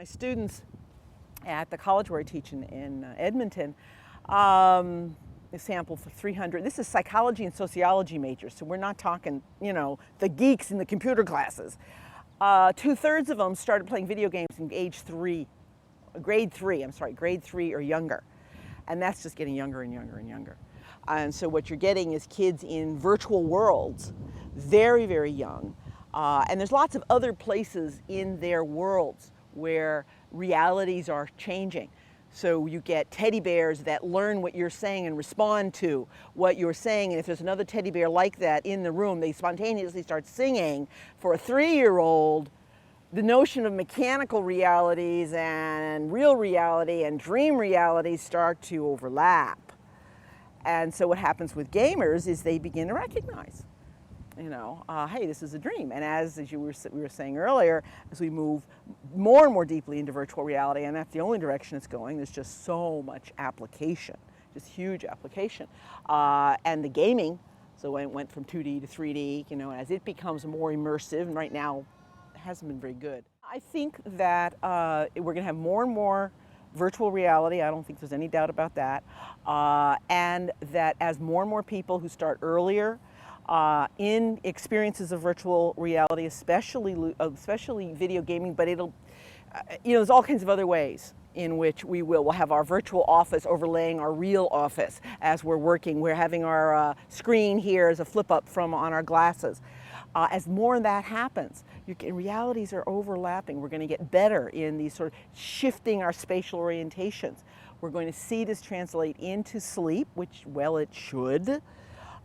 My students at the college where I teach in Edmonton, a sample for 300. This is psychology and sociology majors, so we're not talking, the geeks in the computer classes. 2/3 of them started playing video games in grade three or younger. And that's just getting younger and younger and younger. And so what you're getting is kids in virtual worlds, very, very young. And there's lots of other places in their worlds where realities are changing. So you get teddy bears that learn what you're saying and respond to what you're saying. And if there's another teddy bear like that in the room, they spontaneously start singing. For a 3-year-old, the notion of mechanical realities and real reality and dream realities start to overlap. And so what happens with gamers is they begin to recognize, hey, this is a dream. And as we were saying earlier, as we move more and more deeply into virtual reality, and that's the only direction it's going, there's just so much application, just huge application. And the gaming, so it went from 2D to 3D, as it becomes more immersive, and right now it hasn't been very good. I think that we're going to have more and more virtual reality. I don't think there's any doubt about that. And that as more and more people who start earlier in experiences of virtual reality, especially video gaming, but it'll, there's all kinds of other ways in which we'll have our virtual office overlaying our real office as we're working. We're having our screen here as a flip up on our glasses. As more of that happens, realities are overlapping. We're going to get better in these sort of shifting our spatial orientations. We're going to see this translate into sleep, which, well, it should.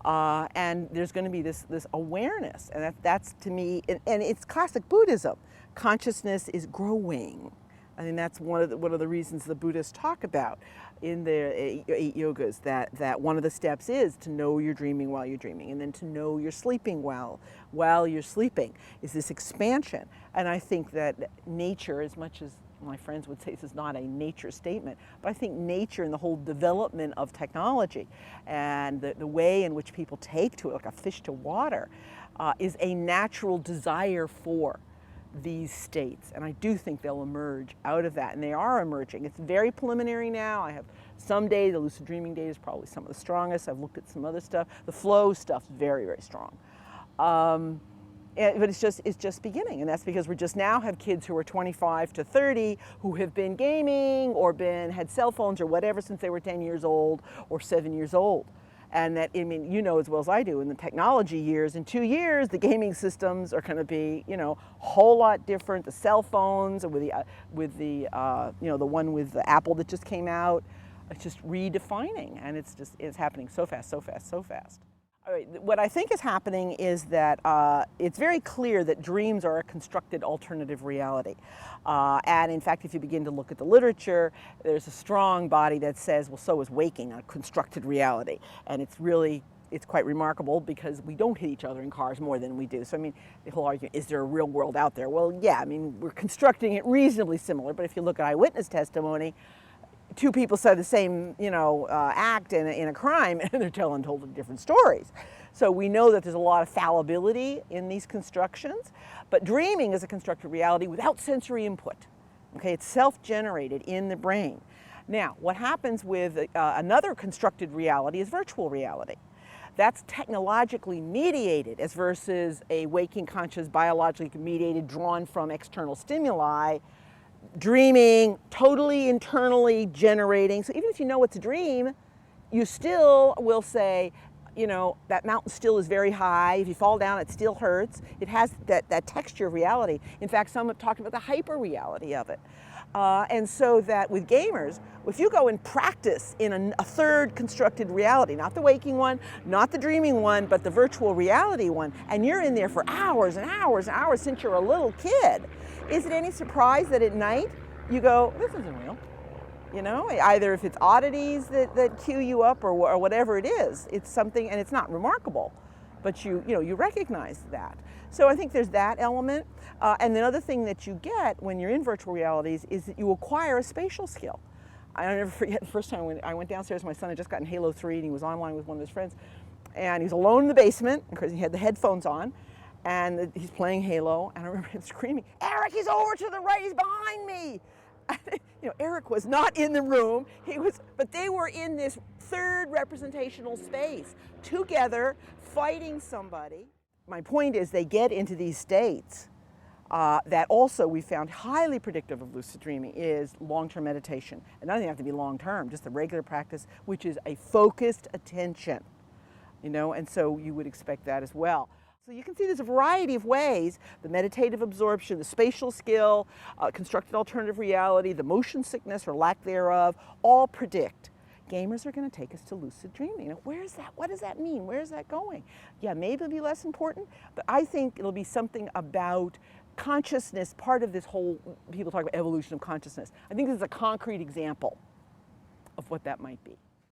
And there's going to be this awareness, and that's to me, and it's classic Buddhism. Consciousness is growing. I mean, that's one of the reasons the Buddhists talk about in their 8 yogas, that one of the steps is to know you're dreaming while you're dreaming, and then to know you're sleeping while you're sleeping, is this expansion. And I think that nature, as much as my friends would say this is not a nature statement, but I think nature and the whole development of technology and the way in which people take to it, like a fish to water, is a natural desire for these states. And I do think they'll emerge out of that, and they are emerging. It's very preliminary now. I have some data. The Lucid Dreaming data is probably some of the strongest. I've looked at some other stuff. The flow stuff is very, very strong. But it's just beginning, and that's because we just now have kids who are 25 to 30 who have been gaming or had cell phones or whatever since they were 10 years old or 7 years old. And that, as well as I do, in the technology years, in 2 years, the gaming systems are going to be, a whole lot different. The cell phones, with the one with the Apple that just came out, it's just redefining, and it's happening so fast, so fast, so fast. All right, what I think is happening is that it's very clear that dreams are a constructed alternative reality. And in fact, if you begin to look at the literature, there's a strong body that says, well, so is waking a constructed reality. And it's quite remarkable because we don't hit each other in cars more than we do. So, the whole argument, is there a real world out there? Well, yeah, we're constructing it reasonably similar, but if you look at eyewitness testimony, 2 people said the same, act in a crime, and they're telling totally different stories. So we know that there's a lot of fallibility in these constructions, but dreaming is a constructed reality without sensory input. Okay, it's self-generated in the brain. Now, what happens with another constructed reality is virtual reality. That's technologically mediated as versus a waking conscious, biologically mediated, drawn from external stimuli. Dreaming, totally internally generating. So even if you know it's a dream, you still will say, that mountain still is very high. If you fall down, it still hurts. It has that texture of reality. In fact, some have talked about the hyper reality of it. And so that with gamers, if you go and practice in a third constructed reality, not the waking one, not the dreaming one, but the virtual reality one, and you're in there for hours and hours and hours since you're a little kid, is it any surprise that at night you go, this isn't real? Either if it's oddities that cue you up or whatever it is, it's something, and it's not remarkable, but you recognize that. So I think there's that element. And the other thing that you get when you're in virtual realities is that you acquire a spatial skill. I'll never forget the first time when I went downstairs, my son had just gotten Halo 3 and he was online with one of his friends, and he was alone in the basement because he had the headphones on. and he's playing Halo, and I remember him screaming, "Eric, he's over to the right, he's behind me!" You know, Eric was not in the room, but they were in this third representational space, together, fighting somebody. My point is they get into these states that also we found highly predictive of lucid dreaming is long-term meditation. And doesn't have to be long-term, just the regular practice, which is a focused attention, you know, and so you would expect that as well. So you can see there's a variety of ways: the meditative absorption, the spatial skill, constructed alternative reality, the motion sickness or lack thereof, all predict. Gamers are going to take us to lucid dreaming. Where is that? What does that mean? Where is that going? Yeah, maybe it'll be less important, but I think it'll be something about consciousness, part of this whole, people talk about evolution of consciousness. I think this is a concrete example of what that might be.